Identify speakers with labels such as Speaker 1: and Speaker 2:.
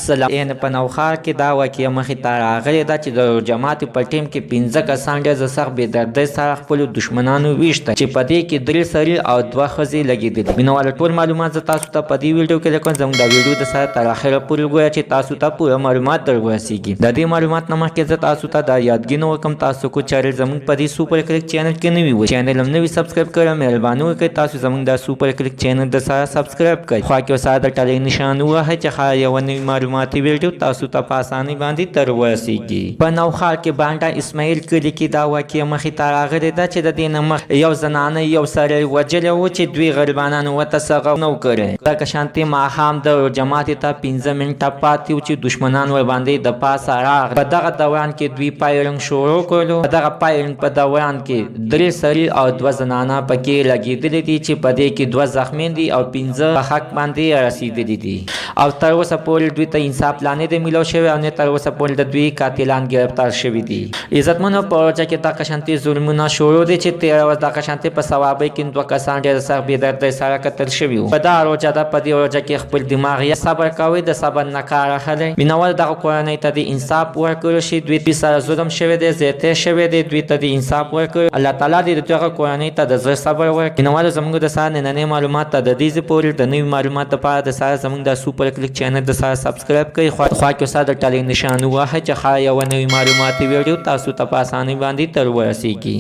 Speaker 1: السلام. ان په نوخار کې دا واقعه مخې ته راغلې ده چې د جماعت په ټیم کې 15 کسان ډېر سخت بې دردۍ سره خپلو دښمنانو ویشته چې په دې کې 3 سړي او 2 ښځې لګېدلې. مینوالو ټول معلومات زه تاسو ته په دې ویډیو کې لیکم. زموږ دا ویډیو د سره تر اخره پورې وګورئ چې تاسو ته پوره معلومات در ورسیږي. د دې معلومات نه مخکې زه تاسو ته دا یادګینه وکړم تاسو کو چینل زموږ په دې سوپر کلیک چینل کې نوي وي چینل هم نوي سبسکرایب کړئ. مهرباني وکړئ تاسو زموږ د سوپر کلیک چینل د سره سبسکرایب کړئ. خوا کې ساده ټلې نشان وهئ چې ښایي یو نوی معلوماتي ویډیو تاسو ته په اسانۍ باندې تر ورسیږي. په نوخار کې بانډا اسماعیل کلي کې دا واقعه مخې ته راغلې ده چې د دې نه مخ یو زنانه یو سړی وژلی و چې دوی غریبانو ورته څه نه و کړی. دغه شانتې ماښام د جماعت ته 15 منټه پاتې و چې دښمنان ورباندې د پاسه راغلل. په دغه دوران کې دوی فایرنګ شروع کړلو. په دغه فایرنګ په دوران کې 3 سړي او 2 زنانه پکې لګېدلي دي چې په دې کې 2 زخمیان دي او 15 په حق باندې رسېدلي دي او تر اوسه پورې دوی ته انصاف لا نه دی میلاو شوی او نه تر اوسه پورې د دوی قاتلان گرفتار شوي دي. عزتمنو په ورځ کې دغه شانتې ظلمونه شروع دي چې 13 ورځ دغه شانتې په ثوابۍ کې 2 کسان ډېر سخت بې دردۍ سره قتل شوي وو. په دغه روژه ده په دې روژه کې خپل دماغ یا صبر کوئ د صبر نه کار اخلئ. مینوال دغه کورنۍ ته د انصاف ورکړل شي. دوی سره ظلم شوی دی زیاتی شوی دی دوی ته د انصاف ورکړي. الله تعالی دې د دغه کورنۍ ته د زړه صبر ورکړي. مینوالو زموږ د سره نننۍ معلومات ته د دې پورې د نوي معلومات لپاره د سره زموږ د سوپر کلیک چینل د سره سبسکرایب کړئ. خوا کې ساده ټلې نشان وهئ چې ښایي یوه نوې معلوماتي ویډیو تاسو ته په اسانۍ باندې تر ورسیږي.